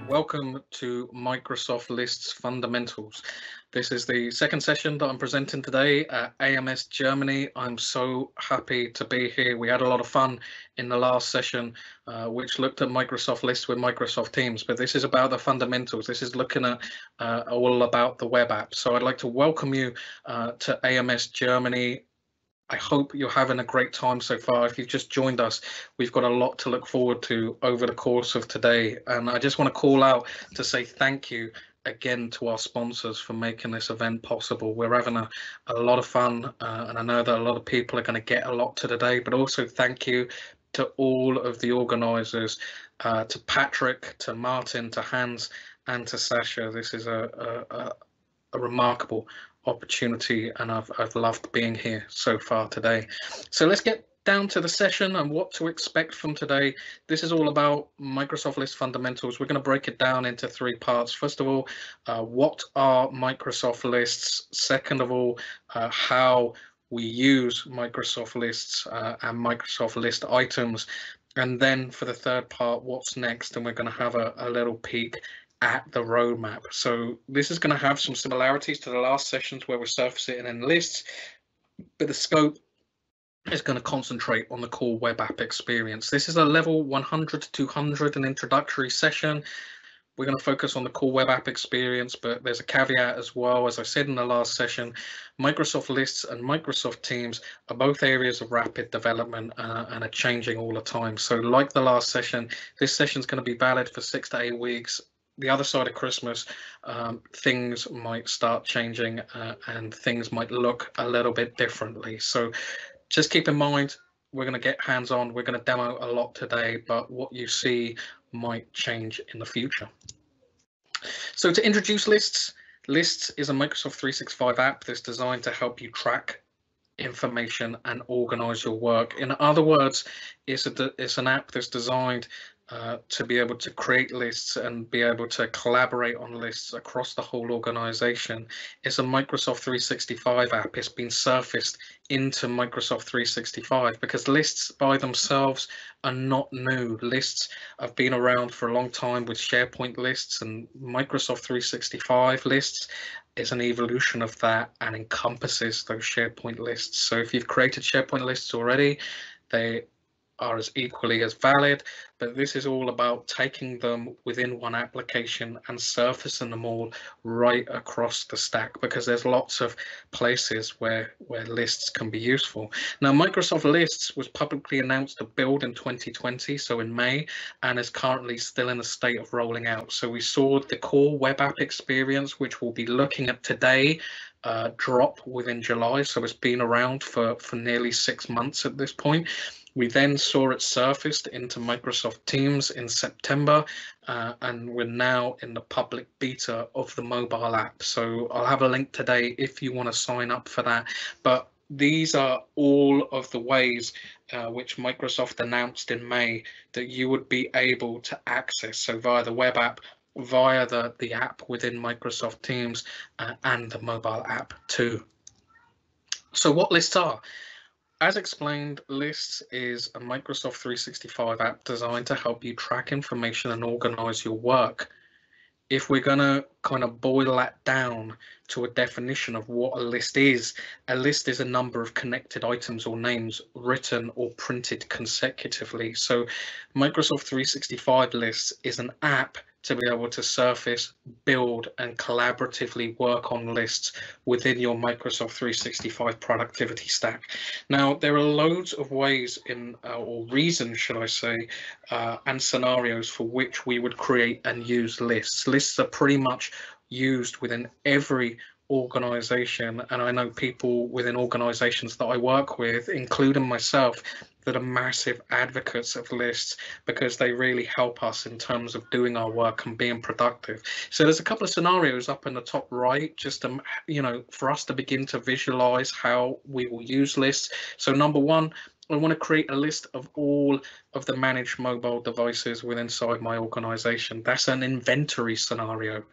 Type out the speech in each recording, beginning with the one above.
Welcome to Microsoft Lists Fundamentals. This is the second session that I'm presenting today at aMS Germany. I'm so happy to be here. We had a lot of fun in the last session, which looked at Microsoft Lists with Microsoft Teams, but this is about the fundamentals. This is looking at all about the web app. So I'd like to welcome you to aMS Germany. I hope you're having a great time so far. If you've just joined us, we've got a lot to look forward to over the course of today. And I just want to call out to say thank you again to our sponsors for making this event possible. We're having a lot of fun, and I know that a lot of people are going to get a lot to today, but also thank you to all of the organisers, to Patrick, to Martin, to Hans, and to Sasha. This is a remarkable opportunity, and I've loved being here so far today. So let's get down to the session and what to expect from today. This is all about Microsoft List fundamentals. We're going to break it down into three parts. First of all, what are Microsoft Lists? Second of all, how we use Microsoft Lists and Microsoft List items. And then for the third part, what's next? And we're going to have a little peek at the roadmap. So this is going to have some similarities to the last sessions where we're surfacing in lists, but the scope is going to concentrate on the core web app experience. This is a level 100 to 200, an introductory session. We're going to focus on the core web app experience, but there's a caveat as well. As I said in the last session, Microsoft Lists and Microsoft Teams are both areas of rapid development and are changing all the time. So like the last session, this session is going to be valid for 6 to 8 weeks. The other side of Christmas, things might start changing and things might look a little bit differently. So just keep in mind, we're going to get hands-on. We're going to demo a lot today, but what you see might change in the future. So to introduce Lists, Lists is a Microsoft 365 app that's designed to help you track information and organize your work. In other words, it's an app that's designed to be able to create lists and be able to collaborate on lists across the whole organization. It's a Microsoft 365 app. It's been surfaced into Microsoft 365 because lists by themselves are not new. Lists have been around for a long time with SharePoint lists, and Microsoft 365 lists is an evolution of that and encompasses those SharePoint lists. So if you've created SharePoint lists already, they are as equally as valid, but this is all about taking them within one application and surfacing them all right across the stack, because there's lots of places where lists can be useful. Now, Microsoft Lists was publicly announced to build in 2020, so in May, and is currently still in a state of rolling out. So we saw the core web app experience, which we'll be looking at today, drop within July. So it's been around for nearly 6 months at this point. We then saw it surfaced into Microsoft Teams in September, and we're now in the public beta of the mobile app. So I'll have a link today if you want to sign up for that. But these are all of the ways which Microsoft announced in May that you would be able to access. So via the web app, via the app within Microsoft Teams, and the mobile app too. So what lists are? As explained, Lists is a Microsoft 365 app designed to help you track information and organize your work. If we're going to kind of boil that down to a definition of what a list is a number of connected items or names written or printed consecutively. So Microsoft 365 Lists is an app to be able to surface, build, and collaboratively work on lists within your Microsoft 365 productivity stack. Now, there are loads of ways or reasons, should I say, and scenarios for which we would create and use lists. Lists are pretty much used within every organization, and I know people within organizations that I work with, including myself, that are massive advocates of lists because they really help us in terms of doing our work and being productive. So there's a couple of scenarios up in the top right, just to, for us to begin to visualize how we will use lists. So number one, I want to create a list of all of the managed mobile devices within inside my organization. That's an inventory scenario.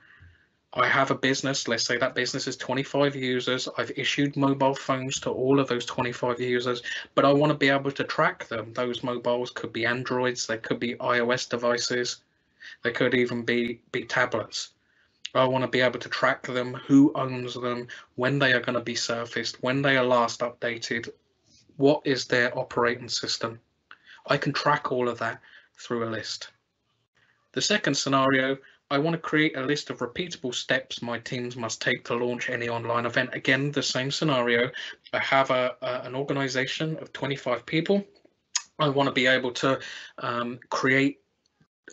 I have a business, let's say that business is 25 users. I've issued mobile phones to all of those 25 users, but I want to be able to track them. Those mobiles could be Androids, they could be iOS devices, they could even be tablets. I want to be able to track them, who owns them, when they are going to be surfaced, when they are last updated, what is their operating system. I can track all of that through a list. The second scenario, I want to create a list of repeatable steps my teams must take to launch any online event. Again, the same scenario. I have an organization of 25 people. I want to be able to create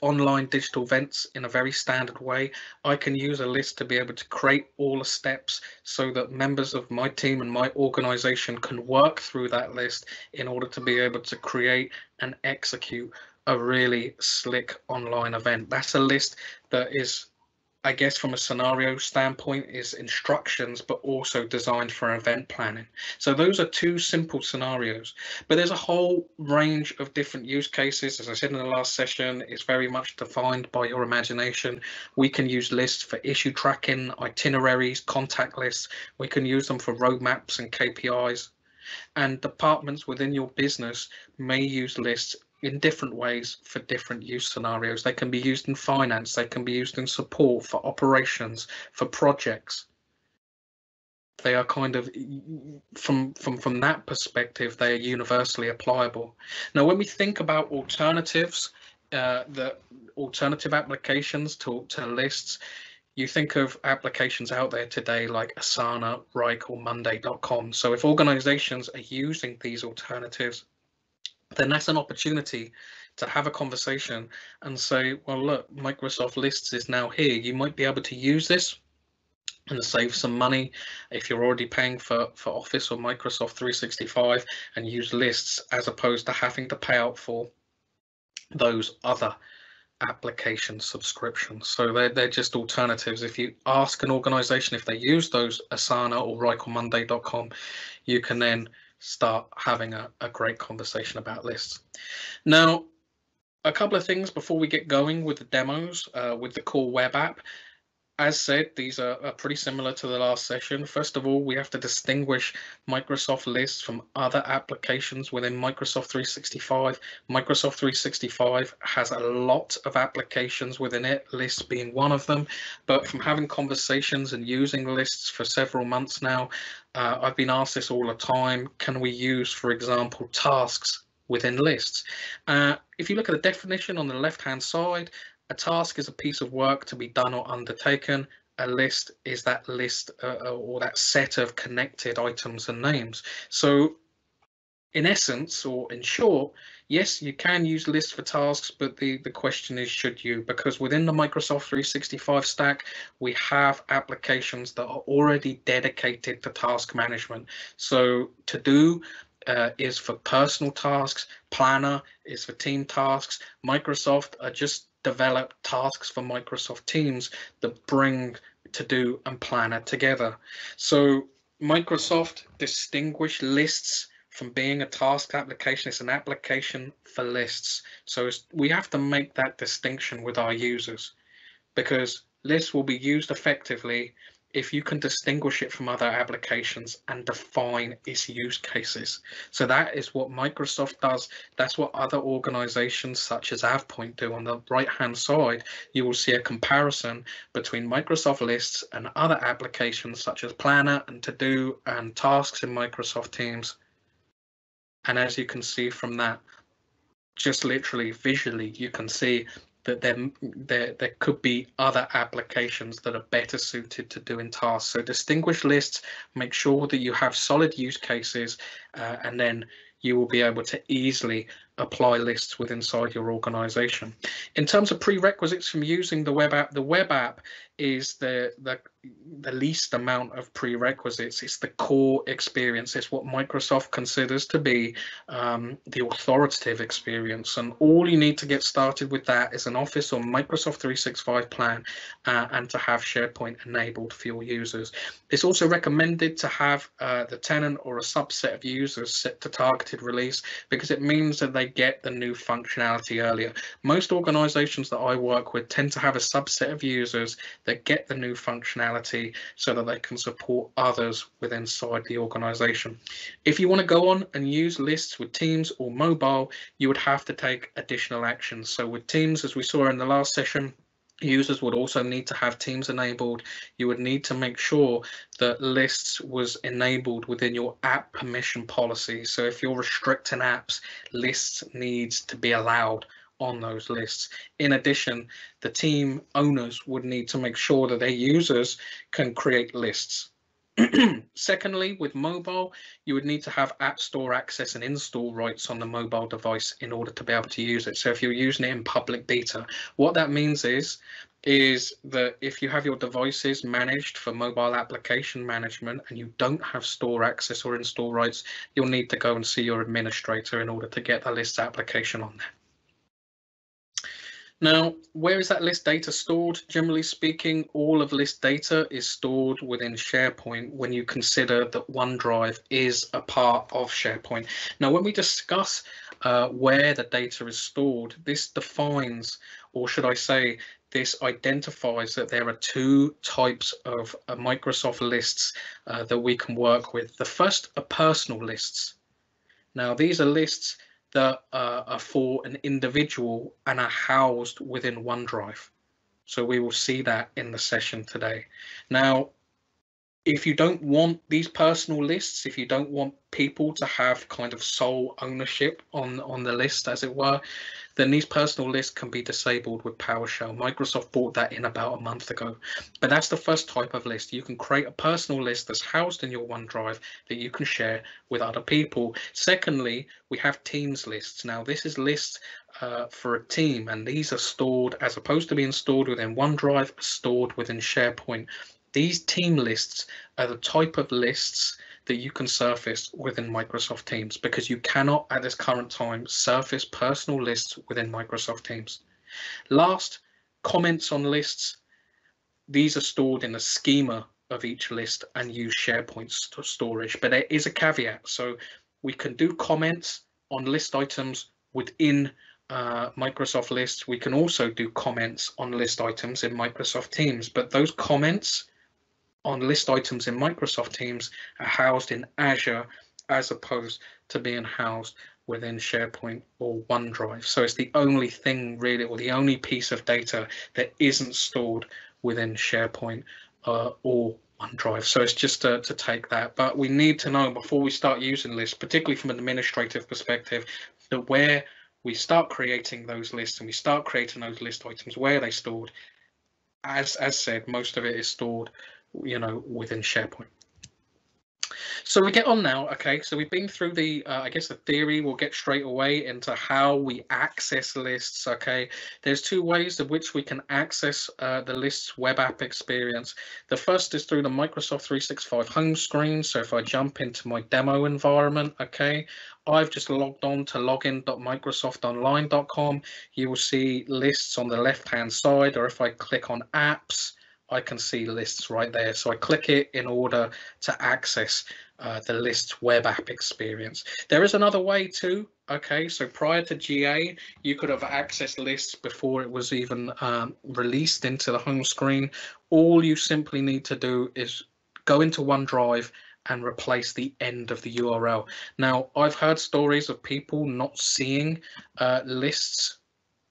online digital events in a very standard way. I can use a list to be able to create all the steps so that members of my team and my organization can work through that list in order to be able to create and execute a really slick online event. That's a list that is, I guess, from a scenario standpoint, is instructions, but also designed for event planning. So those are two simple scenarios, but there's a whole range of different use cases. As I said in the last session, it's very much defined by your imagination. We can use lists for issue tracking, itineraries, contact lists. We can use them for roadmaps and KPIs. And departments within your business may use lists in different ways for different use scenarios. They can be used in finance, they can be used in support, for operations, for projects. They are kind of, from that perspective, they are universally applicable. Now, when we think about alternatives, the alternative applications to lists, you think of applications out there today like Asana, Rike, or Monday.com. So if organizations are using these alternatives, then that's an opportunity to have a conversation and say, well, look, Microsoft Lists is now here. You might be able to use this and save some money if you're already paying for Office or Microsoft 365 and use lists, as opposed to having to pay out for those other application subscriptions. So they're just alternatives. If you ask an organization if they use those Asana or Rike or Monday.com, you can then start having a great conversation about lists. Now, a couple of things before we get going with the demos with the core web app. As said, these are pretty similar to the last session. First of all, we have to distinguish Microsoft Lists from other applications within Microsoft 365. Microsoft 365 has a lot of applications within it, Lists being one of them. But from having conversations and using lists for several months now, I've been asked this all the time. Can we use, for example, tasks within lists? If you look at the definition on the left-hand side, a task is a piece of work to be done or undertaken. A list is that list or that set of connected items and names. So in essence, or in short, yes, you can use lists for tasks, but the question is, should you? Because within the Microsoft 365 stack, we have applications that are already dedicated to task management. So To Do is for personal tasks, Planner is for team tasks. Microsoft are just develop tasks for Microsoft Teams that bring To Do and Planner together. So Microsoft distinguish lists from being a task application. It's an application for lists. So we have to make that distinction with our users, because lists will be used effectively if you can distinguish it from other applications and define its use cases. So that is what Microsoft does. That's what other organizations such as AvePoint do. On the right-hand side, you will see a comparison between Microsoft Lists and other applications such as Planner and To Do and tasks in Microsoft Teams. And as you can see from that, just literally visually, you can see that there could be other applications that are better suited to doing tasks. So distinguish lists, make sure that you have solid use cases, and then you will be able to easily apply lists with inside your organization. In terms of prerequisites from using the web app is the least amount of prerequisites. It's the core experience. It's what Microsoft considers to be the authoritative experience, and all you need to get started with that is an Office or Microsoft 365 plan and to have SharePoint enabled for your users. It's also recommended to have the tenant or a subset of users set to targeted release, because it means that they get the new functionality earlier. Most organizations that I work with tend to have a subset of users that get the new functionality so that they can support others within inside the organization. If you want to go on and use lists with Teams or mobile, you would have to take additional actions. So with Teams, as we saw in the last session, users would also need to have Teams enabled. You would need to make sure that lists was enabled within your app permission policy. So if you're restricting apps, lists needs to be allowed on those lists. In addition, the team owners would need to make sure that their users can create lists. Secondly, with mobile, you would need to have App Store access and install rights on the mobile device in order to be able to use it. So if you're using it in public beta, what that means is that if you have your devices managed for mobile application management and you don't have store access or install rights, you'll need to go and see your administrator in order to get the list application on there. Now, where is that list data stored? Generally speaking, all of list data is stored within SharePoint when you consider that OneDrive is a part of SharePoint. Now, when we discuss where the data is stored, this defines, or should I say, this identifies that there are two types of Microsoft lists that we can work with. The first are personal lists. Now, these are lists that are for an individual and are housed within OneDrive. So we will see that in the session today. Now, if you don't want these personal lists, if you don't want people to have kind of sole ownership on the list, as it were, then these personal lists can be disabled with PowerShell. Microsoft brought that in about a month ago. But that's the first type of list. You can create a personal list that's housed in your OneDrive that you can share with other people. Secondly, we have Teams lists. Now, this is lists for a team, and these are stored, as opposed to being stored within OneDrive, stored within SharePoint. These team lists are the type of lists that you can surface within Microsoft Teams, because you cannot at this current time surface personal lists within Microsoft Teams. Last, comments on lists. These are stored in a schema of each list and use SharePoint storage, but there is a caveat. So we can do comments on list items within Microsoft Lists. We can also do comments on list items in Microsoft Teams, but those comments on list items in Microsoft Teams are housed in Azure as opposed to being housed within SharePoint or OneDrive. So it's the only thing really, or the only piece of data that isn't stored within SharePoint or OneDrive. So it's just to take that. But we need to know before we start using lists, particularly from an administrative perspective, that where we start creating those lists and we start creating those list items, where are they stored? As said, most of it is stored, you know, within SharePoint. So we get on now. Okay, so we've been through the I guess the theory. We'll get straight away into how we access lists. Okay, there's two ways in which we can access the lists web app experience. The first is through the Microsoft 365 home screen. So if I jump into my demo environment, okay, I've just logged on to login.microsoftonline.com. You will see lists on the left hand side, or if I click on apps, I can see lists right there. So I click it in order to access the lists web app experience. There is another way too. Okay, so prior to GA, you could have accessed lists before it was even released into the home screen. All you simply need to do is go into OneDrive and replace the end of the URL. Now, I've heard stories of people not seeing lists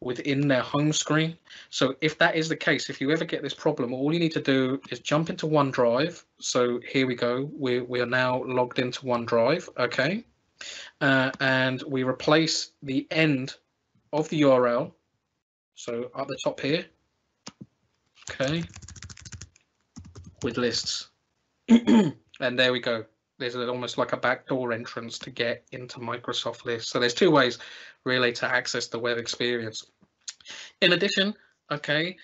within their home screen. So if that is the case, if you ever get this problem, all you need to do is jump into OneDrive. So here we go. We are now logged into OneDrive. Okay. And we replace the end of the URL. So at the top here. Okay. With lists. And there we go. there's almost like a backdoor entrance to get into Microsoft Lists. So there's two ways really to access the web experience. In addition, okay,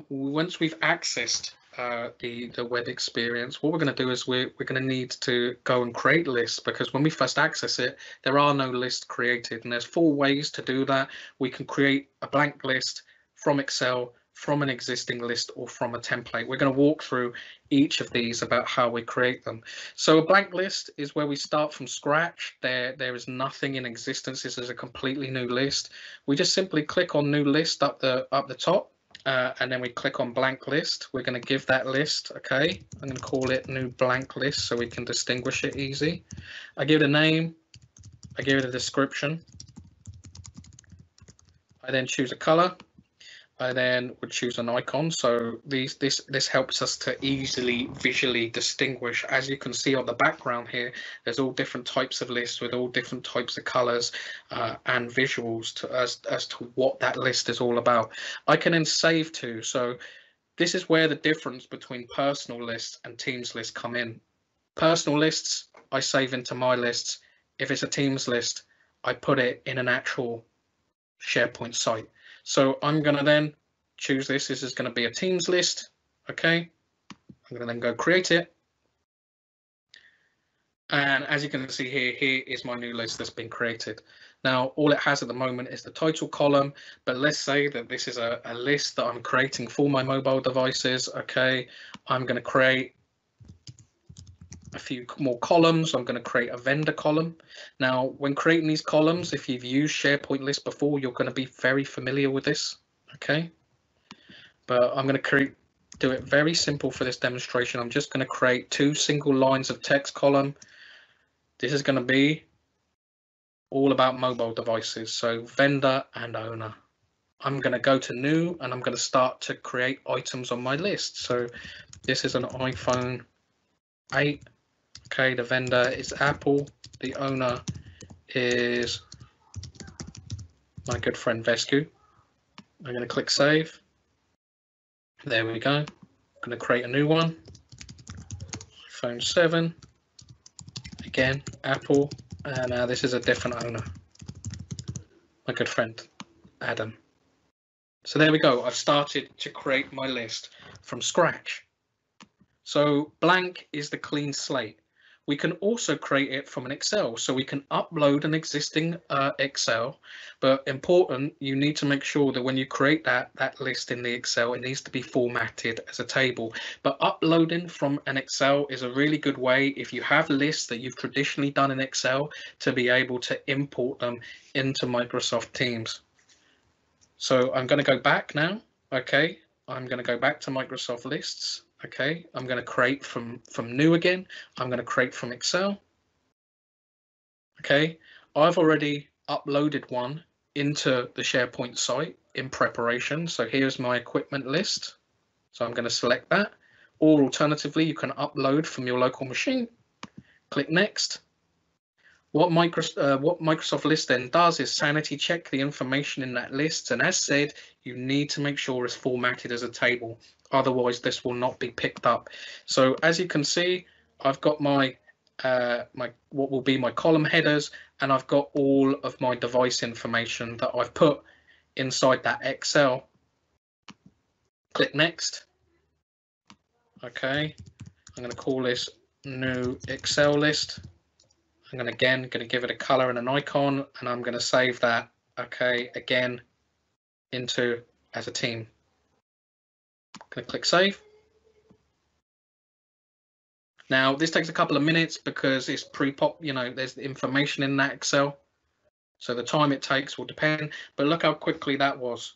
once we've accessed the web experience, what we're going to do is we're going to need to go and create lists, because when we first access it, there are no lists created, and there's 4 ways to do that. We can create a blank list from Excel, from an existing list, or from a template. We're going to walk through each of these about how we create them. So a blank list is where we start from scratch. There is nothing in existence. This is a completely new list. We just simply click on new list up the top, and then we click on blank list. We're going to give that list, okay, I'm going to call it new blank list so we can distinguish it easy. I give it a name, I give it a description, I then choose a color, I then would choose an icon. So this helps us to easily visually distinguish. As you can see on the background here, there's all different types of lists with all different types of colors and visuals as to what that list is all about. I can then save to. So this is where the difference between personal lists and Teams lists come in. Personal lists, I save into my lists. If it's a Teams list, I put it in an actual SharePoint site. So I'm going to then choose this. This is going to be a Teams list. Okay. I'm going to then go create it. And as you can see here, here is my new list that's been created. Now, all it has at the moment is the title column, but let's say that this is a list that I'm creating for my mobile devices. Okay. I'm going to create a few more columns. I'm going to create a vendor column. Now, when creating these columns, if you've used SharePoint Lists before, you're going to be very familiar with this. Okay, but I'm going to do it very simple for this demonstration. I'm just going to create 2 single lines of text column. This is going to be all about mobile devices, so vendor and owner. I'm going to go to new, and I'm going to start to create items on my list. So this is an iPhone 8. Okay, the vendor is Apple, the owner is my good friend Vesku. I'm going to click save. There we go. I'm going to create a new one. iPhone 7. Again, Apple. And now this is a different owner. My good friend Adam. So there we go. I've started to create my list from scratch. So blank is the clean slate. We can also create it from an Excel, so we can upload an existing Excel, but important, you need to make sure that when you create that list in the Excel, it needs to be formatted as a table. But uploading from an Excel is a really good way, if you have lists that you've traditionally done in Excel, to be able to import them into Microsoft Teams. So I'm going to go back now. Okay, I'm going to go back to Microsoft Lists. Okay, I'm going to create from new again. I'm going to create from Excel. Okay, I've already uploaded one into the SharePoint site in preparation. So here's my equipment list. So I'm going to select that. Or alternatively, you can upload from your local machine. Click next. What Microsoft List then does is sanity check the information in that list, and as said, you need to make sure it's formatted as a table. Otherwise, this will not be picked up. So as you can see, I've got my what will be my column headers, and I've got all of my device information that I've put inside that Excel. Click next. Okay, I'm going to call this new Excel list. I'm going to give it a color and an icon, and I'm going to save that, okay, again into as a team. I'm going to click save. Now this takes a couple of minutes because it's pre-pop, you know, there's the information in that Excel, so the time it takes will depend, but look how quickly that was.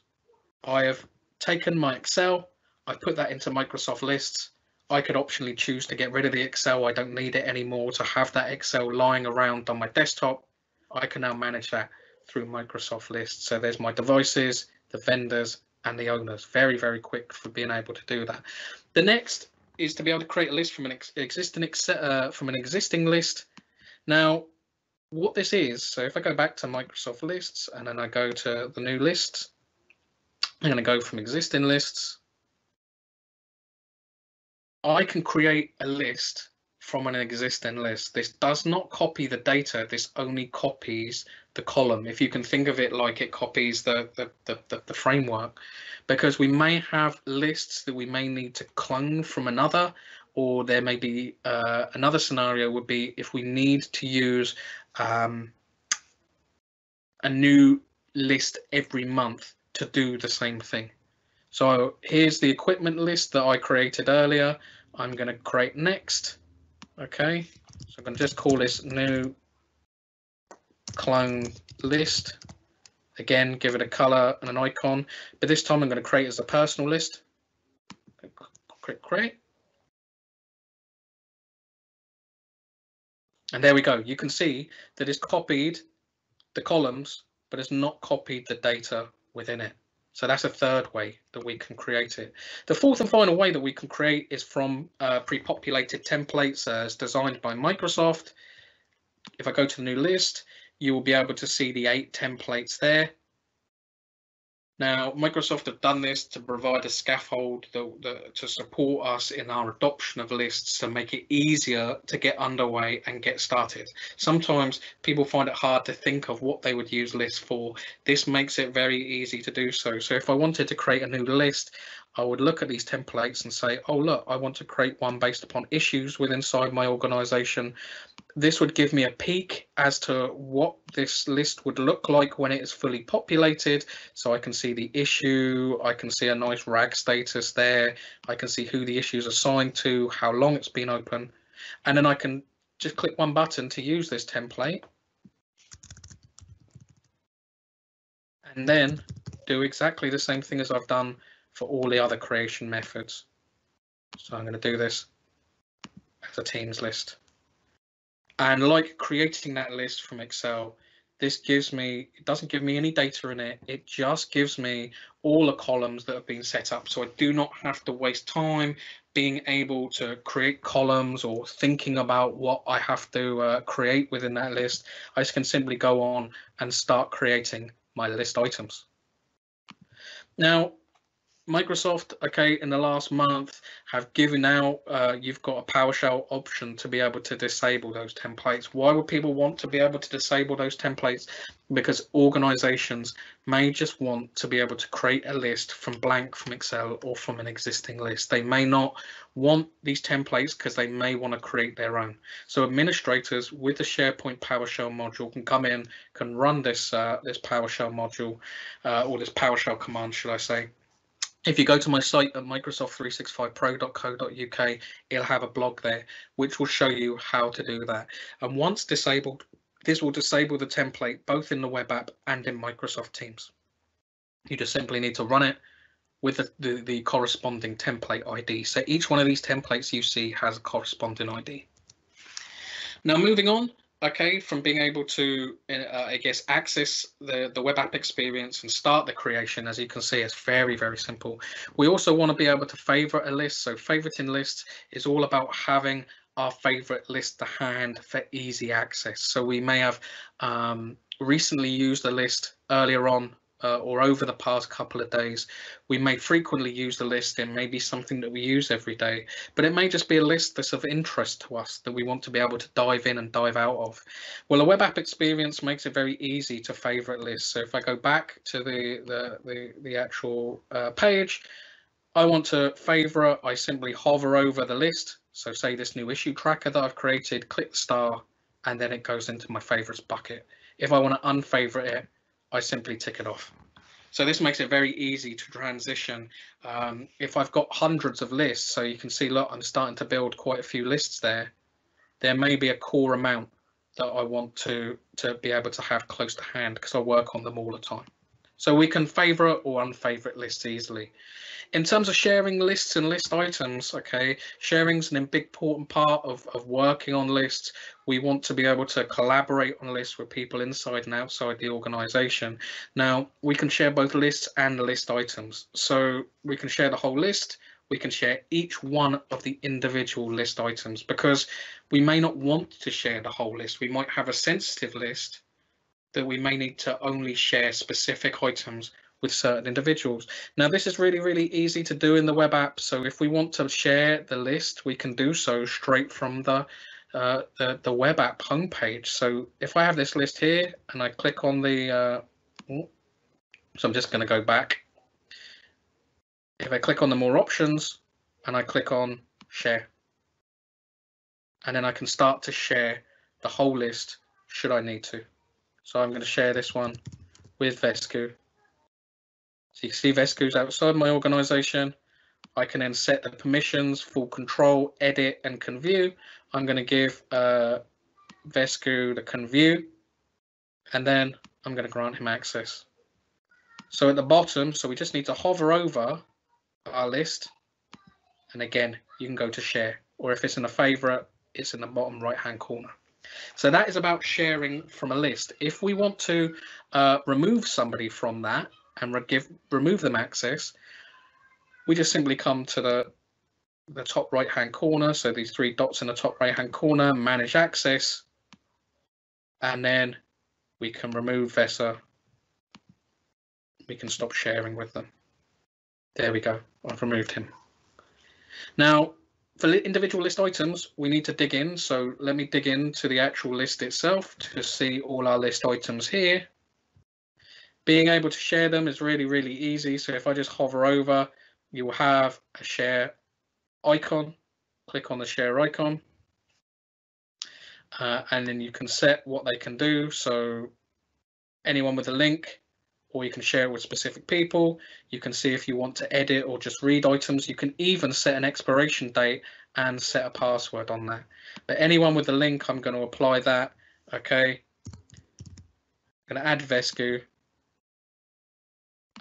I have taken my Excel, I put that into Microsoft Lists. I could optionally choose to get rid of the Excel. I don't need it anymore to have that Excel lying around on my desktop. I can now manage that through Microsoft Lists. So there's my devices, the vendors, and the owners. Very, very quick for being able to do that. The next is to be able to create a list from an existing list. Now, what this is, so if I go back to Microsoft Lists and then I go to the new list, I'm going to go from existing lists. I can create a list from an existing list. This does not copy the data, this only copies the column. If you can think of it like it copies the framework, because we may have lists that we may need to clone from another, or there may be another scenario would be if we need to use a new list every month to do the same thing. So here's the equipment list that I created earlier. I'm going to create next. Okay, so I'm going to just call this new clone list. Again, give it a color and an icon, but this time I'm going to create as a personal list. Click create. And there we go. You can see that it's copied the columns, but it's not copied the data within it. So that's a third way that we can create it. The fourth and final way that we can create is from pre-populated templates as designed by Microsoft. If I go to the new list, you will be able to see the 8 templates there. Now, Microsoft have done this to provide a scaffold to support us in our adoption of lists, to make it easier to get underway and get started. Sometimes people find it hard to think of what they would use lists for. This makes it very easy to do so. So if I wanted to create a new list, I would look at these templates and say, oh, look, I want to create one based upon issues within inside my organization. This would give me a peek as to what this list would look like when it is fully populated. So I can see the issue, I can see a nice RAG status there, I can see who the issue is assigned to, how long it's been open, and then I can just click one button to use this template and then do exactly the same thing as I've done for all the other creation methods. So I'm going to do this as a Teams list. And like creating that list from Excel, this gives me, it doesn't give me any data in it. It just gives me all the columns that have been set up. So I do not have to waste time being able to create columns or thinking about what I have to create within that list. I just can simply go on and start creating my list items. Now, Microsoft, okay, in the last month have given out, you've got a PowerShell option to be able to disable those templates. Why would people want to be able to disable those templates? Because organizations may just want to be able to create a list from blank from Excel or from an existing list. They may not want these templates because they may want to create their own. So administrators with the SharePoint PowerShell module can come in, can run this this PowerShell module or this PowerShell command, should I say. If you go to my site at microsoft365pro.co.uk, it'll have a blog there which will show you how to do that. And once disabled, this will disable the template both in the web app and in Microsoft Teams. You just simply need to run it with the corresponding template ID. So each one of these templates you see has a corresponding ID. Now moving on. Okay, from being able to, I guess, access the web app experience and start the creation, as you can see, it's very, very simple. We also want to be able to favorite a list. So favoriting lists is all about having our favorite list to hand for easy access. So we may have recently used a list earlier on or over the past couple of days. We may frequently use the list. It may be something that we use every day, but it may just be a list that's of interest to us that we want to be able to dive in and dive out of. Well, a web app experience makes it very easy to favorite lists. So if I go back to the actual page, I want to favorite, I simply hover over the list. So say this new issue tracker that I've created, click the star, and then it goes into my favorites bucket. If I want to unfavorite it, I simply tick it off. So this makes it very easy to transition. If I've got hundreds of lists, so you can see, look, I'm starting to build quite a few lists there. There may be a core amount that I want to be able to have close to hand because I work on them all the time. So we can favorite or unfavorite lists easily. In terms of sharing lists and list items, okay, sharing's an important part of working on lists. We want to be able to collaborate on lists with people inside and outside the organization. Now, we can share both lists and list items. So we can share the whole list. We can share each one of the individual list items because we may not want to share the whole list. We might have a sensitive list that we may need to only share specific items with certain individuals. Now, this is really, really easy to do in the web app. So if we want to share the list, we can do so straight from the web app homepage. So if I have this list here and I click on the, so I'm just going to go back. If I click on the more options and I click on share, and then I can start to share the whole list should I need to. So I'm going to share this one with Vesku. So you can see Vesku's outside my organization. I can then set the permissions, full control, edit, and can view. I'm going to give Vesku the can view, and then I'm going to grant him access. So at the bottom, so we just need to hover over our list, and again, you can go to share, or if it's in a favorite, it's in the bottom right hand corner. So that is about sharing from a list. If we want to remove somebody from that and remove them access, we just simply come to the top right hand corner. So these three dots in the top right hand corner, manage access, and then we can remove Vesa. We can stop sharing with them. There we go. I've removed him. Now, for individual list items, we need to dig in. So let me dig into the actual list itself to see all our list items here. Being able to share them is really, really easy. So if I just hover over, you will have a share icon. Click on the share icon. And then you can set what they can do. So anyone with a link, or you can share it with specific people. You can see if you want to edit or just read items. You can even set an expiration date and set a password on that. But anyone with the link, I'm going to apply that. Okay. I'm going to add Vesku.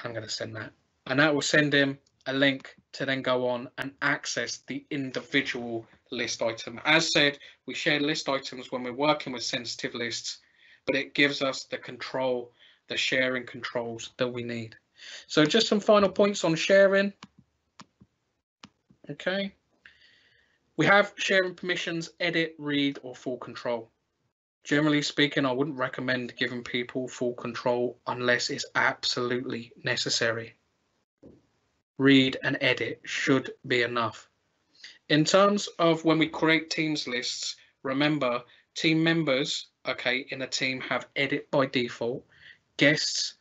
I'm going to send that. And that will send him a link to then go on and access the individual list item. As said, we share list items when we're working with sensitive lists, but it gives us the control, the sharing controls that we need. So just some final points on sharing. Okay. We have sharing permissions, edit, read, or full control. Generally speaking, I wouldn't recommend giving people full control unless it's absolutely necessary. Read and edit should be enough. In terms of when we create teams lists, remember team members, okay, in a team have edit by default. Guests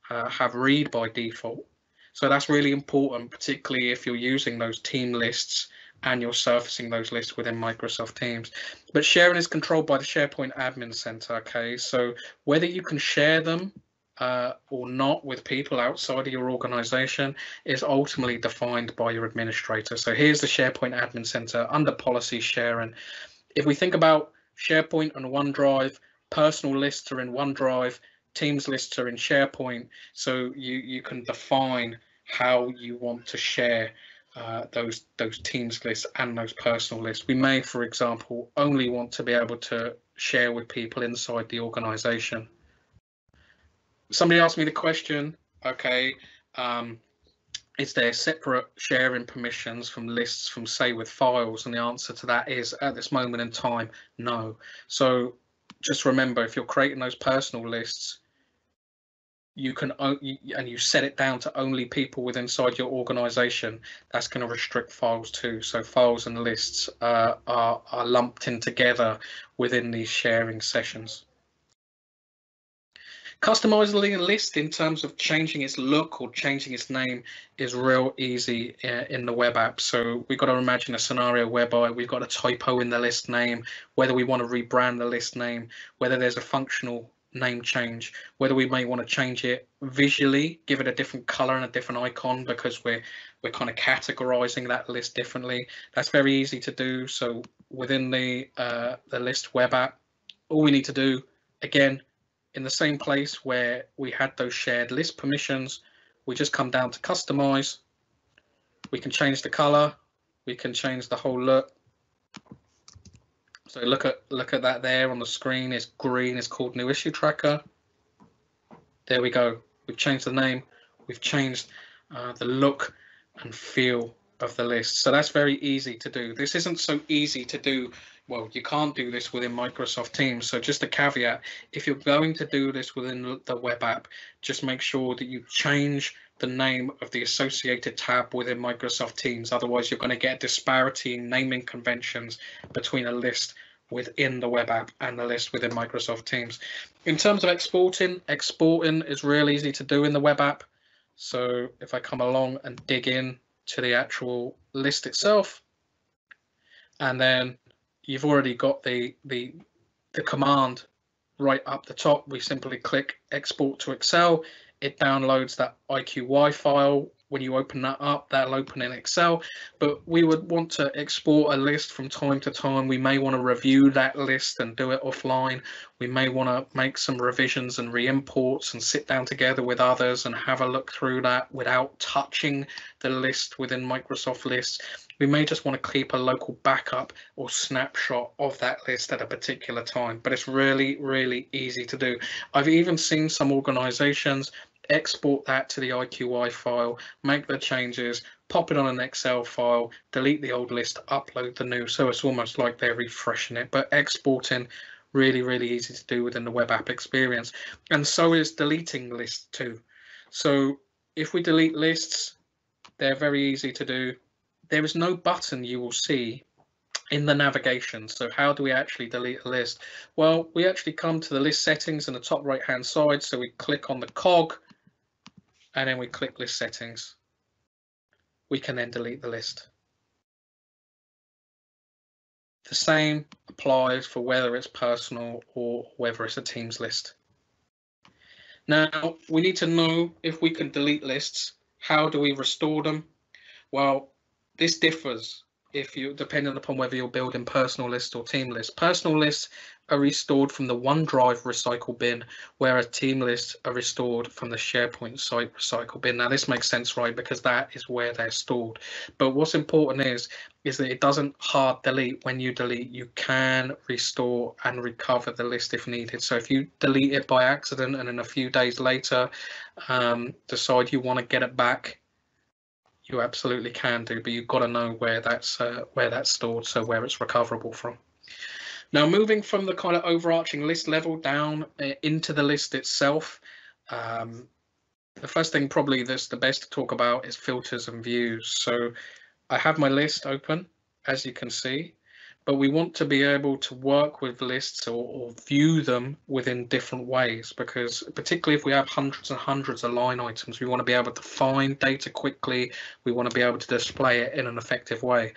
have read by default. So that's really important, particularly if you're using those team lists and you're surfacing those lists within Microsoft Teams. But sharing is controlled by the SharePoint Admin Center, okay? So whether you can share them or not with people outside of your organization is ultimately defined by your administrator. So here's the SharePoint Admin Center under policy sharing. If we think about SharePoint and OneDrive, personal lists are in OneDrive, Teams lists are in SharePoint, so you can define how you want to share those Teams lists and those personal lists. We may, for example, only want to be able to share with people inside the organization. Somebody asked me the question, okay, is there separate sharing permissions from lists from, say, with files? And the answer to that is, at this moment in time, no. So just remember, if you're creating those personal lists, you can and you set it down to only people within inside your organization, that's going to restrict files too. So files and lists are lumped in together within these sharing sessions. Customizing a list in terms of changing its look or changing its name is real easy in the web app. So we've got to imagine a scenario whereby we've got a typo in the list name, whether we want to rebrand the list name, whether there's a functional name change, whether we may want to change it visually, give it a different color and a different icon because we're kind of categorizing that list differently. That's very easy to do. So within the list web app, all we need to do, again, in the same place where we had those shared list permissions, we just come down to customize. We can change the color. We can change the whole look. So look at that there on the screen. It's green. It's called New Issue Tracker. There we go. We've changed the name. We've changed the look and feel of the list. So that's very easy to do. This isn't so easy to do well, you can't do this within Microsoft Teams. So just a caveat, if you're going to do this within the web app, just make sure that you change the name of the associated tab within Microsoft Teams. Otherwise, you're going to get a disparity in naming conventions between a list within the web app and the list within Microsoft Teams. In terms of exporting is real easy to do in the web app. So if I come along and dig in to the actual list itself, and then you've already got the command right up the top. We simply click export to Excel. It downloads that IQY file. When you open that up, that'll open in Excel. But we would want to export a list from time to time. We may want to review that list and do it offline. We may want to make some revisions and re-imports and sit down together with others and have a look through that without touching the list within Microsoft Lists. We may just want to keep a local backup or snapshot of that list at a particular time, but it's really, really easy to do. I've even seen some organizations export that to the IQY file, make the changes, pop it on an Excel file, delete the old list, upload the new. So it's almost like they're refreshing it, but exporting, really, really easy to do within the web app experience. And so is deleting lists too. So if we delete lists, they're very easy to do. There is no button you will see in the navigation. So how do we actually delete a list? Well, we actually come to the list settings in the top right hand side. So we click on the cog and then we click list settings. We can then delete the list. The same applies for whether it's personal or whether it's a Teams list. Now we need to know if we can delete lists. How do we restore them? Well, this differs if you depending upon whether you're building personal lists or team lists. Personal lists are restored from the OneDrive recycle bin, whereas team lists are restored from the SharePoint site recycle bin. Now this makes sense, right? Because that is where they're stored. But what's important is that it doesn't hard delete. When you delete, you can restore and recover the list if needed. So if you delete it by accident and then a few days later decide you want to get it back, you absolutely can do, but you've got to know where that's stored, so where it's recoverable from. Now, moving from the kind of overarching list level down into the list itself, the first thing probably that's the best to talk about is filters and views. So I have my list open, as you can see, but we want to be able to work with lists or view them within different ways, because particularly if we have hundreds and hundreds of line items, we want to be able to find data quickly. We want to be able to display it in an effective way.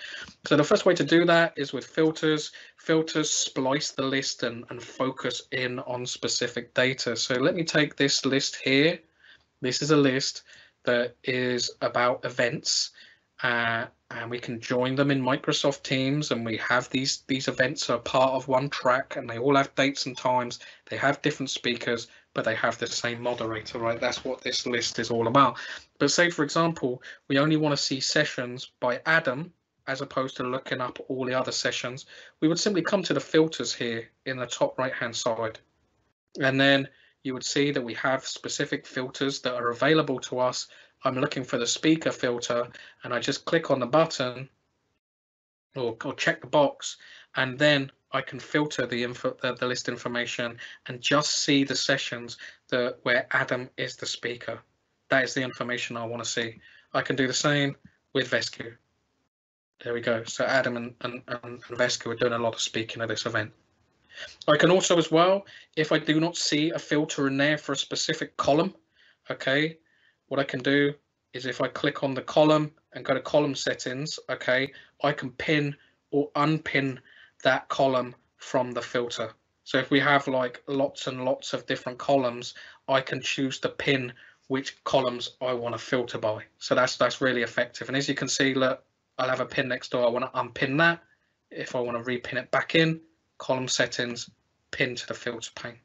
So the first way to do that is with filters. Filters splice the list and focus in on specific data. So let me take this list here. This is a list that is about events. And we can join them in Microsoft Teams, and we have these events are part of one track, and they all have dates and times. They have different speakers, but they have the same moderator, right? That's what this list is all about. But say, for example, we only want to see sessions by Adam, as opposed to looking up all the other sessions. We would simply come to the filters here in the top right hand side, and then you would see that we have specific filters that are available to us. I'm looking for the speaker filter, and I just click on the button or check the box, and then I can filter the list information and just see the sessions where Adam is the speaker. That is the information I want to see. I can do the same with Vescu. There we go. So Adam and Vescu are doing a lot of speaking at this event. I can also, as well, if I do not see a filter in there for a specific column, okay, what I can do is if I click on the column and go to column settings, okay, I can pin or unpin that column from the filter. So if we have like lots and lots of different columns, I can choose to pin which columns I want to filter by. So that's really effective. And as you can see, look, I'll have a pin next door. I want to unpin that. If I want to repin it back in, column settings, pin to the filter pane.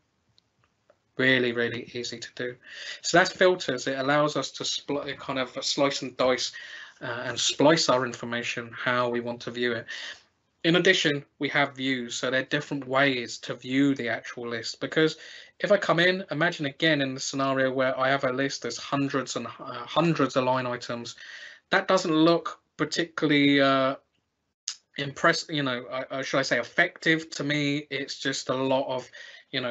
Really, really easy to do. So that's filters. It allows us to kind of slice and dice and splice our information how we want to view it. In addition, we have views. So there are different ways to view the actual list, because if I come in, imagine again in the scenario where I have a list, there's hundreds and hundreds of line items. That doesn't look particularly should I say effective? To me, it's just a lot of,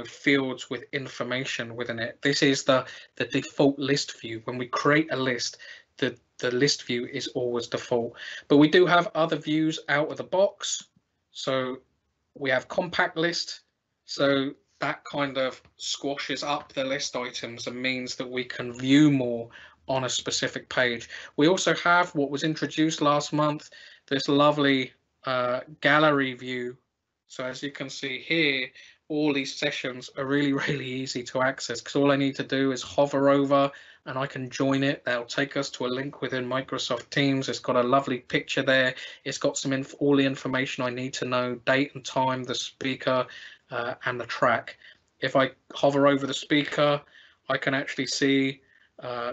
fields with information within it. This is the default list view. When we create a list, the list view is always default. But we do have other views out of the box. So we have compact list. So that kind of squashes up the list items and means that we can view more on a specific page. We also have what was introduced last month, this lovely gallery view. So as you can see here, all these sessions are really, really easy to access because all I need to do is hover over and I can join it. That'll take us to a link within Microsoft Teams. It's got a lovely picture there. It's got all the information I need to know, date and time, the speaker, and the track. If I hover over the speaker, I can actually see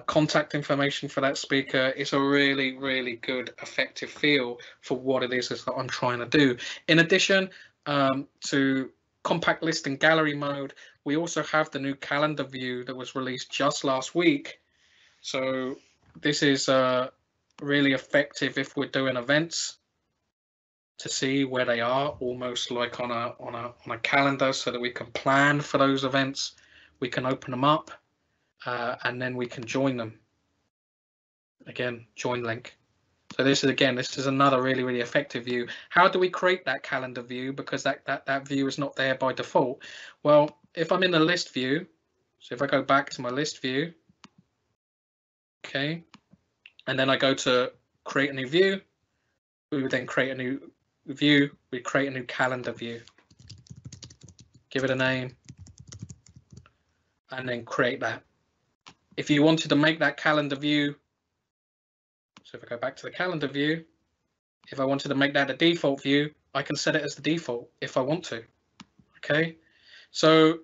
contact information for that speaker. It's a really, really good, effective feel for what it is that I'm trying to do. In addition to compact list and gallery mode, we also have the new calendar view that was released just last week. So this is really effective if we're doing events, to see where they are, almost like on a calendar, so that we can plan for those events. We can open them up and then we can join them. Again, join link. So this is another really, really effective view. How do we create that calendar view? Because that view is not there by default. Well, if I'm in the list view, so if I go back to my list view, okay, and then I go to create a new view, we would then create a new view, we create a new calendar view, give it a name, and then create that. If you wanted to make that calendar view, so if I go back to the calendar view, if I wanted to make that a default view, I can set it as the default if I want to. Okay, so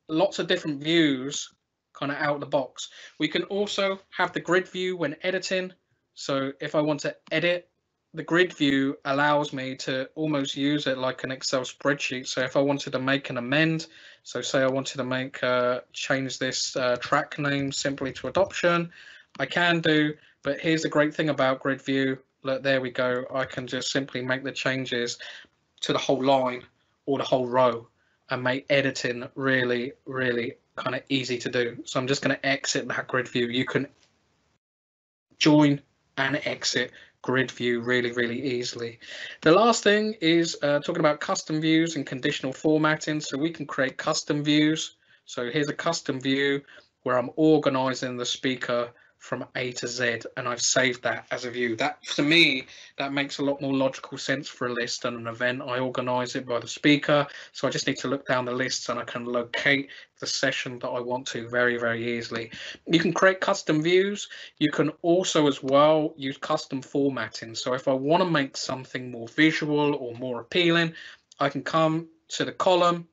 lots of different views kind of out of the box. We can also have the grid view when editing. So if I want to edit, the grid view allows me to almost use it like an Excel spreadsheet. So if I wanted to make an amend, so say I wanted to make change this track name simply to adoption, I can do. But here's the great thing about grid view. Look, there we go. I can just simply make the changes to the whole line or the whole row and make editing really, really kind of easy to do. So I'm just going to exit that grid view. You can join and exit grid view really, really easily. The last thing is talking about custom views and conditional formatting. So we can create custom views. So here's a custom view where I'm organizing the speaker from A to Z, and I've saved that as a view. That, to me, that makes a lot more logical sense for a list than an event. I organize it by the speaker, so I just need to look down the lists and I can locate the session that I want to very, very easily. You can create custom views. You can also as well use custom formatting. So if I want to make something more visual or more appealing, I can come to the column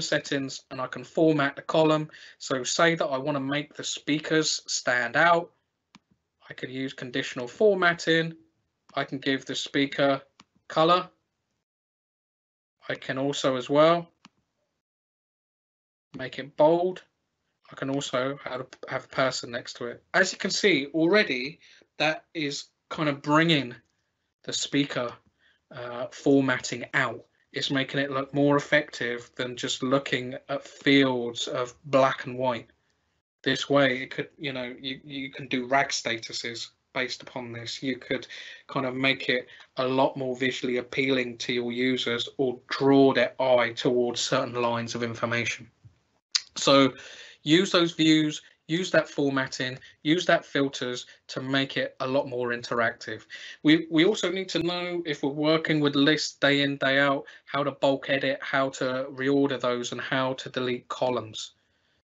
settings, and I can format the column. So say that I want to make the speakers stand out, I could use conditional formatting. I can give the speaker color. I can also as well make it bold. I can also have a person next to it. As you can see already, that is kind of bringing the speaker formatting out. It's making it look more effective than just looking at fields of black and white. This way, it could, you can do rag statuses based upon this. You could kind of make it a lot more visually appealing to your users or draw their eye towards certain lines of information. So use those views, use that formatting, use that filters to make it a lot more interactive. We also need to know, if we're working with lists day in, day out, how to bulk edit, how to reorder those, and how to delete columns.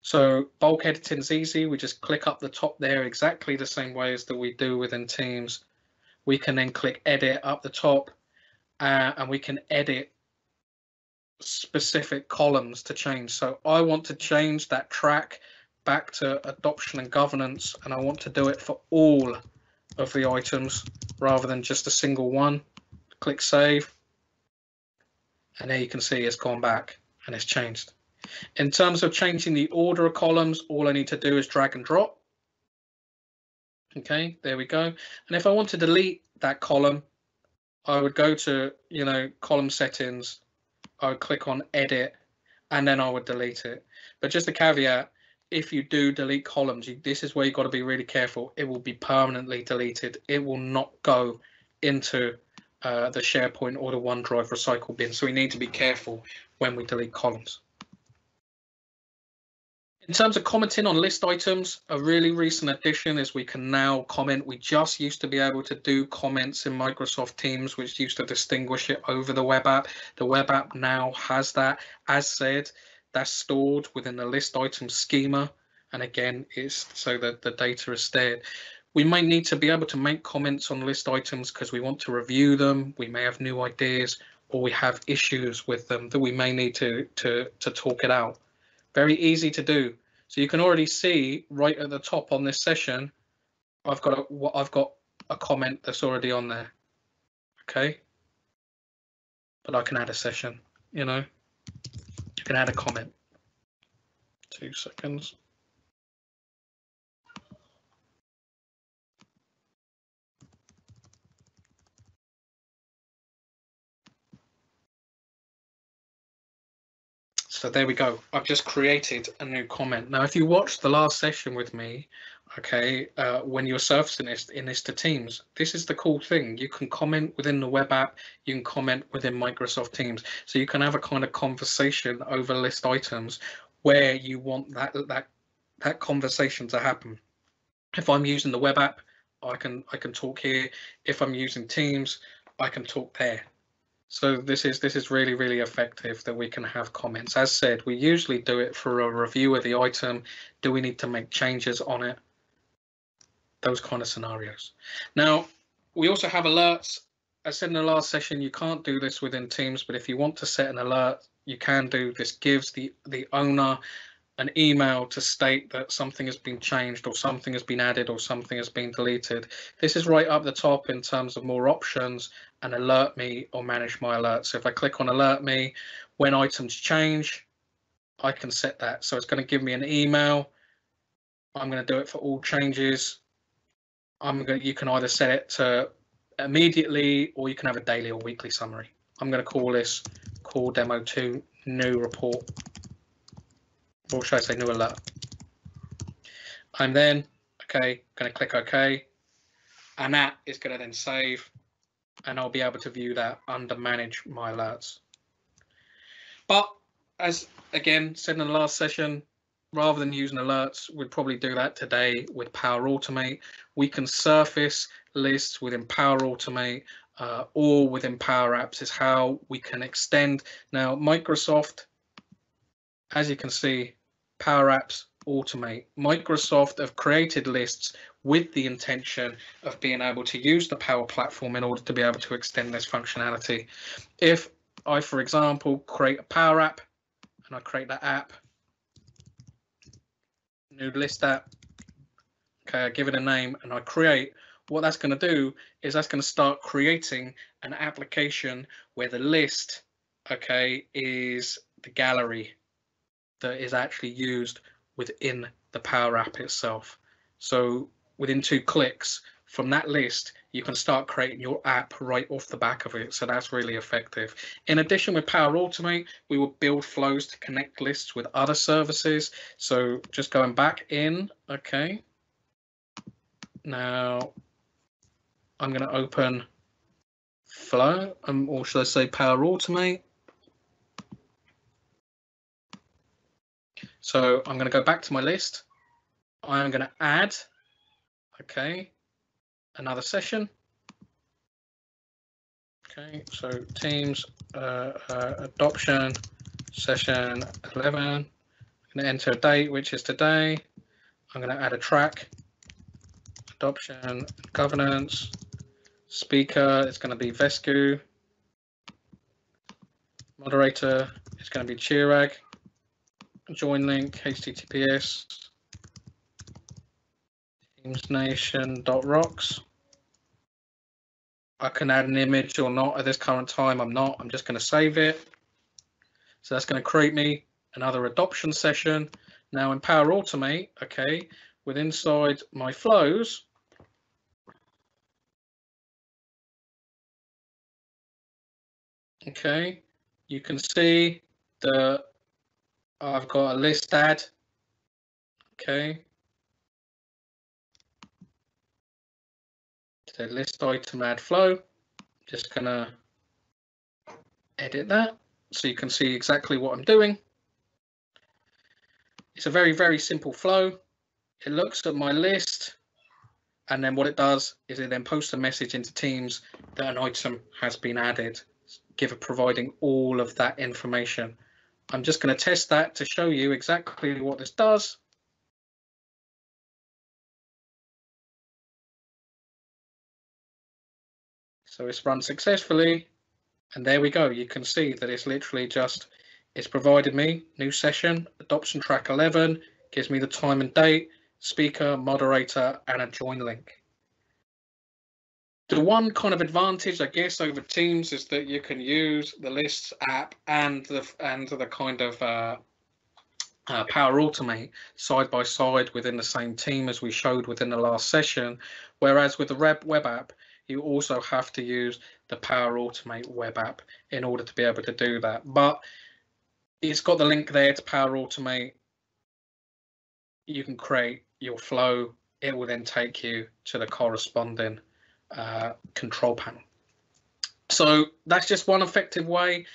So bulk editing is easy. We just click up the top there exactly the same way as that we do within Teams. We can then click edit up the top and we can edit specific columns to change. So I want to change that track back to adoption and governance, and I want to do it for all of the items rather than just a single one. Click save, and there you can see it's gone back and it's changed. In terms of changing the order of columns, all I need to do is drag and drop. Okay, there we go. And if I want to delete that column, I would go to, column settings, I would click on edit, and then I would delete it. But just a caveat, if you do delete columns, this is where you've got to be really careful. It will be permanently deleted. It will not go into the SharePoint or the OneDrive recycle bin. So we need to be careful when we delete columns. In terms of commenting on list items, a really recent addition is we can now comment. We just used to be able to do comments in Microsoft Teams, which used to distinguish it over the web app. The web app now has that. As said, that's stored within the list item schema. And again, it's so that the data is there. We may need to be able to make comments on list items because we want to review them. We may have new ideas, or we have issues with them that we may need to talk it out. Very easy to do. So you can already see right at the top on this session, I've got a comment that's already on there. Okay. But I can add a session, you can add a comment. 2 seconds. So there we go. I've just created a new comment. Now, if you watched the last session with me, okay, when you're surfacing this in this to Teams, this is the cool thing. You can comment within the web app. You can comment within Microsoft Teams. So you can have a kind of conversation over list items where you want that conversation to happen. If I'm using the web app, I can talk here. If I'm using Teams, I can talk there. So this is really, really effective that we can have comments. As said, we usually do it for a review of the item. Do we need to make changes on it? Those kind of scenarios. Now, we also have alerts. As said in the last session, you can't do this within Teams, but if you want to set an alert, you can do. This gives the owner an email to state that something has been changed or something has been added or something has been deleted. This is right up the top in terms of more options and alert me or manage my alerts. So if I click on alert me, when items change, I can set that. So it's going to give me an email. I'm going to do it for all changes. You can either set it to immediately or you can have a daily or weekly summary. I'm going to call this call demo 2 new report. Or should I say new alert? I'm then, okay, going to click OK. And that is going to then save. And I'll be able to view that under manage my alerts. But as again said in the last session, rather than using alerts, we'd probably do that today with Power Automate. We can surface lists within Power Automate or within Power Apps is how we can extend. Now, Microsoft, as you can see, Power Apps Automate. Microsoft have created lists with the intention of being able to use the Power Platform in order to be able to extend this functionality. If I, for example, create a Power App and I create that app, new list app, okay, I give it a name and I create, what that's going to do is that's going to start creating an application where the list, okay, is the gallery that is actually used within the Power App itself. So within 2 clicks from that list, you can start creating your app right off the back of it. So that's really effective. In addition, with Power Automate, we will build flows to connect lists with other services. So just going back in, okay. Now I'm going to open Flow, or should I say Power Automate. So I'm going to go back to my list. I'm going to add, okay, another session. Okay, so Teams adoption session 11. I'm going to enter a date, which is today. I'm going to add a track, adoption governance, speaker, it's going to be Vesku, moderator, it's going to be Chirag. Join link https teamsnation.rocks. I can add an image or not at this current time. I'm just going to save it. So that's going to create me another adoption session. Now in Power Automate, okay, with inside my flows, Okay, you can see I've got a list add. Okay, so list item add flow. Just gonna edit that so you can see exactly what I'm doing. It's a very, very simple flow. It looks at my list, and then what it does is it then posts a message into Teams that an item has been added, providing all of that information. I'm just going to test that to show you exactly what this does. So it's run successfully, and there we go. You can see that it's literally just, it's provided me new session, adoption track 11, gives me the time and date, speaker, moderator, and a join link. The one kind of advantage, I guess, over Teams is that you can use the Lists app and the kind of Power Automate side by side within the same team as we showed within the last session, whereas with the web app, you also have to use the Power Automate web app in order to be able to do that. But it's got the link there to Power Automate. You can create your flow. It will then take you to the corresponding control panel. So that's just one effective way.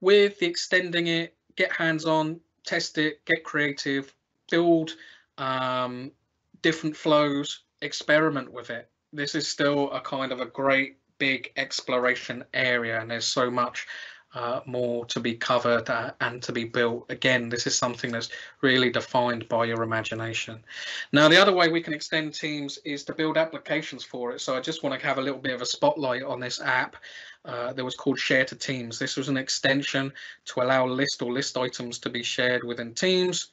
With the extending it, get hands-on, test it, get creative, build different flows, experiment with it. This is still a kind of a great big exploration area, and there's so much more to be covered and to be built. Again, this is something that's really defined by your imagination. Now, the other way we can extend Teams is to build applications for it. So I just want to have a little bit of a spotlight on this app that was called Share to Teams. This was an extension to allow list or list items to be shared within Teams.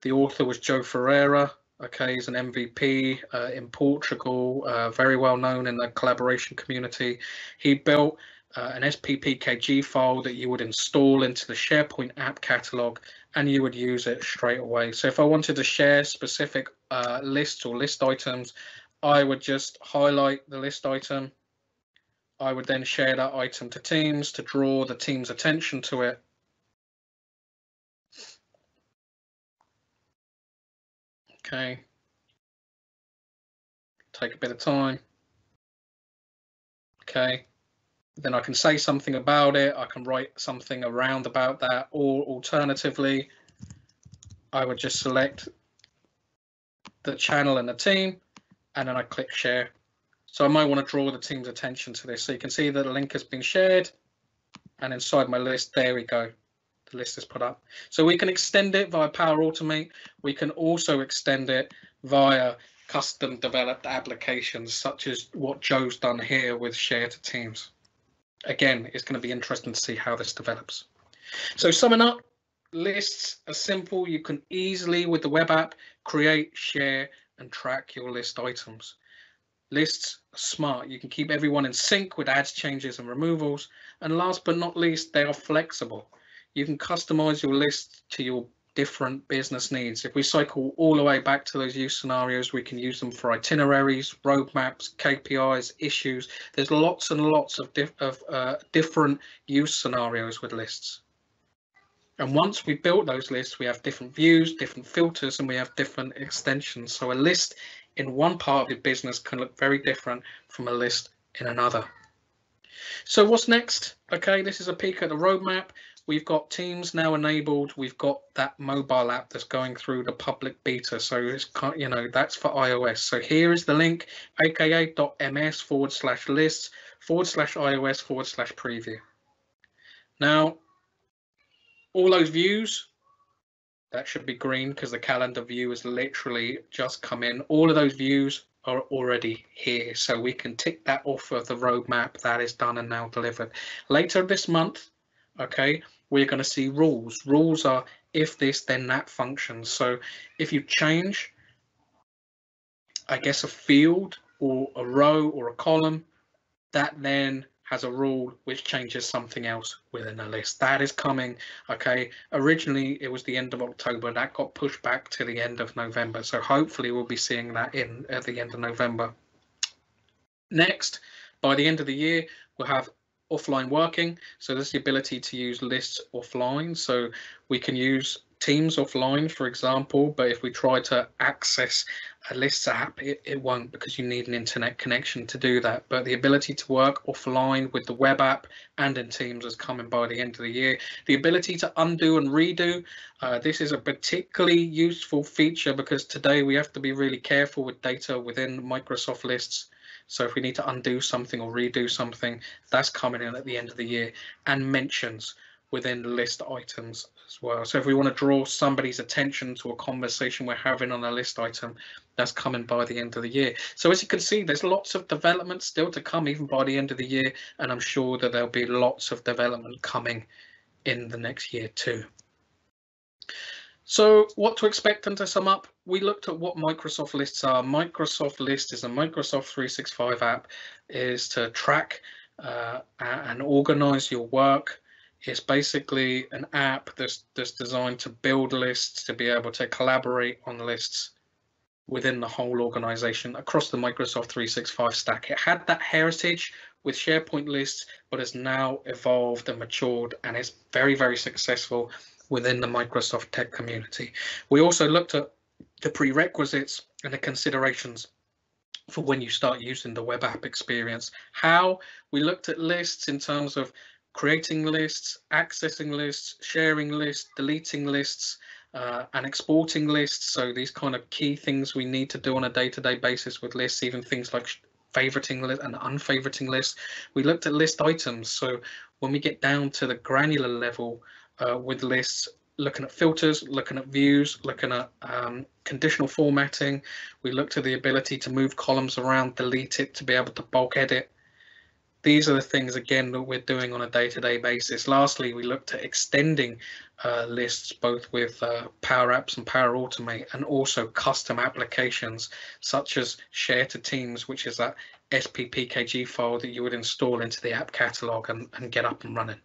The author was Joe Ferreira. Okay, he's an MVP in Portugal, very well known in the collaboration community. He built an SPPKG file that you would install into the SharePoint app catalog, and you would use it straight away. So if I wanted to share specific lists or list items, I would just highlight the list item. I would then share that item to Teams to draw the team's attention to it. Okay, take a bit of time. Okay, then I can say something about it. I can write something around about that, or alternatively, I would just select the channel and the team, and then I click share. So I might want to draw the team's attention to this. So you can see that the link has been shared, and inside my list, there we go. The list is put up. So we can extend it via Power Automate. We can also extend it via custom developed applications, such as what Joe's done here with Share to Teams. Again, it's going to be interesting to see how this develops. So summing up, lists are simple. You can easily, with the web app, create, share, and track your list items. Lists are smart. You can keep everyone in sync with adds, changes, and removals. And last but not least, they are flexible. You can customize your list to your different business needs. If we cycle all the way back to those use scenarios, we can use them for itineraries, roadmaps, KPIs, issues. There's lots and lots of different use scenarios with lists. And once we built those lists, we have different views, different filters, and we have different extensions. So a list in one part of your business can look very different from a list in another. So what's next? Okay, this is a peek at the roadmap. We've got Teams now enabled. We've got that mobile app that's going through the public beta. So it's, you know, that's for iOS. So here is the link, aka.ms/lists/iOS/preview. Now, all those views, that should be green because the calendar view has literally just come in. All of those views are already here. So we can tick that off of the roadmap. That is done and now delivered. Later this month, okay, we're going to see rules. Rules are if this, then that functions. So if you change, I guess, a field or a row or a column, that then has a rule which changes something else within a list. That is coming. Okay, originally it was the end of October. That got pushed back to the end of November. So hopefully we'll be seeing that at the end of November. Next, by the end of the year, we'll have offline working. So there's the ability to use lists offline. So we can use Teams offline, for example, but if we try to access a lists app, it won't, because you need an internet connection to do that. But the ability to work offline with the web app and in Teams is coming by the end of the year. The ability to undo and redo, this is a particularly useful feature because today we have to be really careful with data within Microsoft Lists. So if we need to undo something or redo something, that's coming in at the end of the year. And mentions within list items as well. So if we want to draw somebody's attention to a conversation we're having on a list item, that's coming by the end of the year. So as you can see, there's lots of development still to come even by the end of the year, and I'm sure that there'll be lots of development coming in the next year too. So what to expect, and to sum up, we looked at what Microsoft Lists are. Microsoft List is a Microsoft 365 app, is to track and organize your work. It's basically an app that's designed to build lists, to be able to collaborate on lists within the whole organization across the Microsoft 365 stack. It had that heritage with SharePoint Lists, but has now evolved and matured, and is very, very successful within the Microsoft tech community. We also looked at the prerequisites and the considerations for when you start using the web app experience. How we looked at lists in terms of creating lists, accessing lists, sharing lists, deleting lists, and exporting lists. So these kind of key things we need to do on a day-to-day basis with lists, even things like favoriting and unfavoriting lists. We looked at list items. So when we get down to the granular level with lists, looking at filters, looking at views, looking at conditional formatting, we looked at the ability to move columns around, delete it, to be able to bulk edit. These are the things, again, that we're doing on a day-to-day basis. Lastly, we looked at extending lists, both with Power Apps and Power Automate, and also custom applications such as Share to Teams, which is that SPPKG file that you would install into the app catalog and get up and running.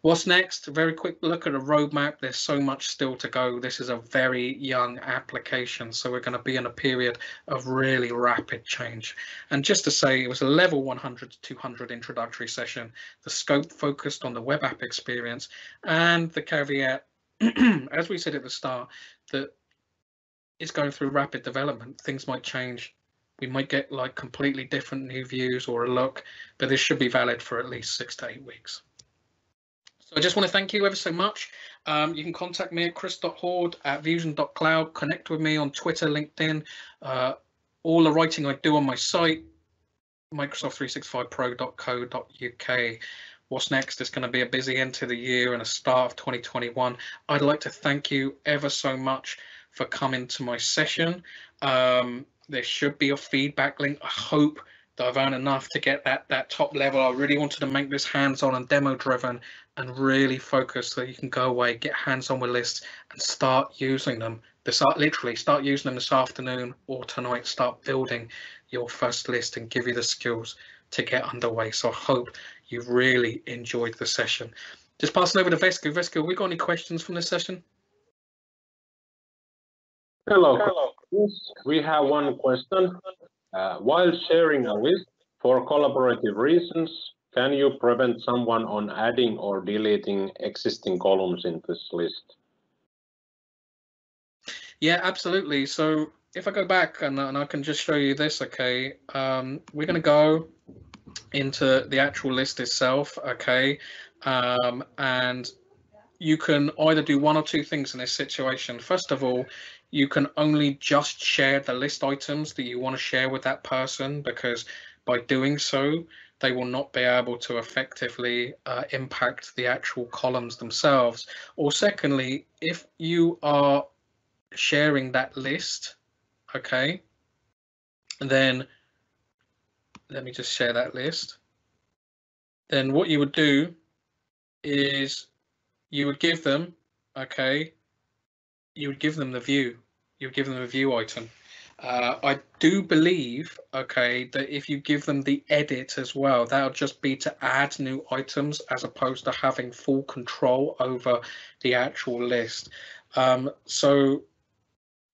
What's next? A very quick look at a roadmap. There's so much still to go. This is a very young application, so we're going to be in a period of really rapid change. And just to say, it was a level 100 to 200 introductory session. The scope focused on the web app experience, and the caveat, as we said at the start, that it's going through rapid development. Things might change. We might get like completely different new views or a look, but this should be valid for at least 6 to 8 weeks. So I just want to thank you ever so much. You can contact me at chris.hoard@vusion.cloud. Connect with me on Twitter, LinkedIn. All the writing I do on my site, microsoft365pro.co.uk. What's next? It's going to be a busy end to the year and a start of 2021. I'd like to thank you ever so much for coming to my session. There should be a feedback link. I hope that I've earned enough to get that top level. I really wanted to make this hands-on and demo-driven and really focus so you can go away, get hands-on with lists and start using them. Literally start using them this afternoon or tonight. Start building your first list and give you the skills to get underway. So I hope you really enjoyed the session. Just passing over to Vesko. Vesko, have we got any questions from this session? Hello. Yes, we have one question. While sharing a list for collaborative reasons, can you prevent someone on adding or deleting existing columns in this list? Yeah, absolutely. So if I go back and I can just show you this, okay, we're going to go into the actual list itself, okay, and you can either do one or two things in this situation. First of all, you can only just share the list items that you want to share with that person, because by doing so, they will not be able to effectively impact the actual columns themselves. Or secondly, if you are sharing that list, okay, then let me just share that list. Then what you would do is you would give them, okay, you would give them the view. You would give them a view item. I do believe, okay, that if you give them the edit as well, that'll just be to add new items as opposed to having full control over the actual list. So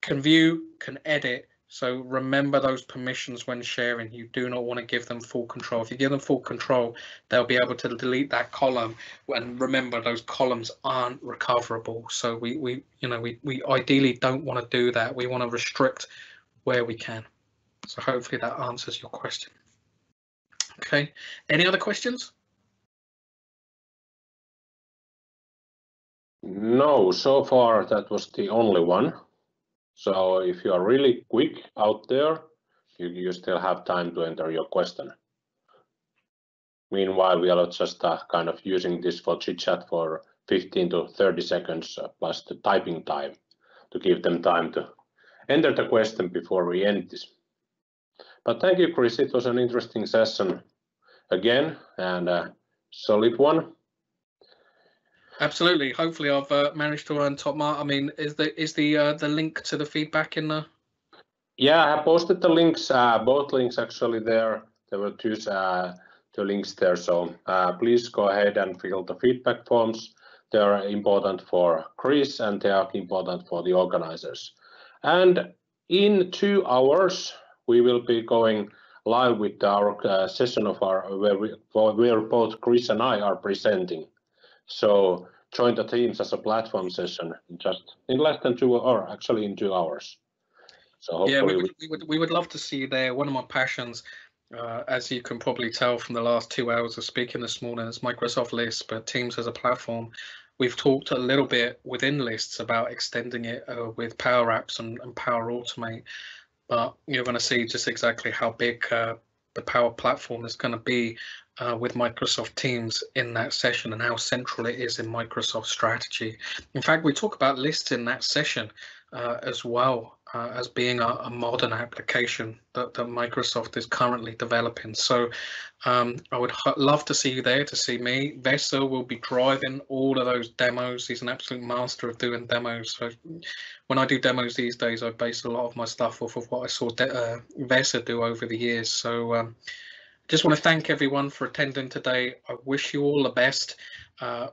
can view, can edit, So remember those permissions when sharing. You do not want to give them full control. If you give them full control, they'll be able to delete that column. And remember, those columns aren't recoverable. So we ideally don't want to do that. We want to restrict where we can. So hopefully that answers your question. Okay. Any other questions? No, so far that was the only one. So if you are really quick out there, you still have time to enter your question. Meanwhile, we are just kind of using this for chit chat for 15 to 30 seconds plus the typing time to give them time to enter the question before we end this. But thank you, Chris. It was an interesting session again and a solid one. Absolutely. Hopefully, I've managed to earn top mark. I mean, is the link to the feedback in the? Yeah, I posted the links, both links actually there. There were two links there, so please go ahead and fill the feedback forms. They are important for Chris and they are important for the organizers. And in 2 hours, we will be going live with our session of where both Chris and I are presenting. So join the Teams as a platform session just in less than 2 or actually in 2 hours. So hopefully we would love to see you there. One of my passions, as you can probably tell from the last 2 hours of speaking this morning, is Microsoft Lists, but Teams as a platform. We've talked a little bit within Lists about extending it with Power Apps and Power Automate, but you're going to see just exactly how big the Power Platform is going to be with Microsoft Teams in that session and how central it is in Microsoft strategy. In fact, we talk about Lists in that session as well as being a modern application that Microsoft is currently developing. So I would love to see you there, to see me. Vesa will be driving all of those demos. He's an absolute master of doing demos. So when I do demos these days, I base a lot of my stuff off of what I saw Vesa do over the years. So just want to thank everyone for attending today. I wish you all the best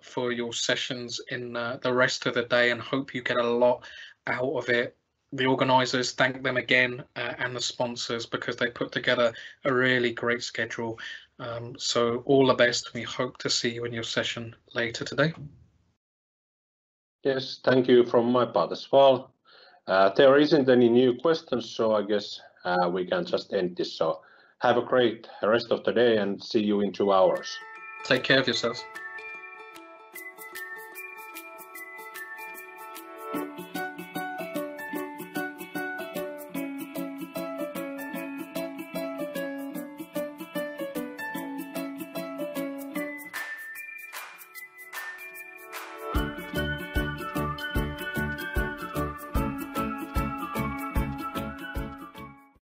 for your sessions in the rest of the day and hope you get a lot out of it. The organisers, thank them again, and the sponsors, because they put together a really great schedule. So all the best. We hope to see you in your session later today. Yes, thank you from my part as well. There isn't any new questions, so I guess we can just end this. So have a great rest of the day and see you in 2 hours. Take care of yourselves.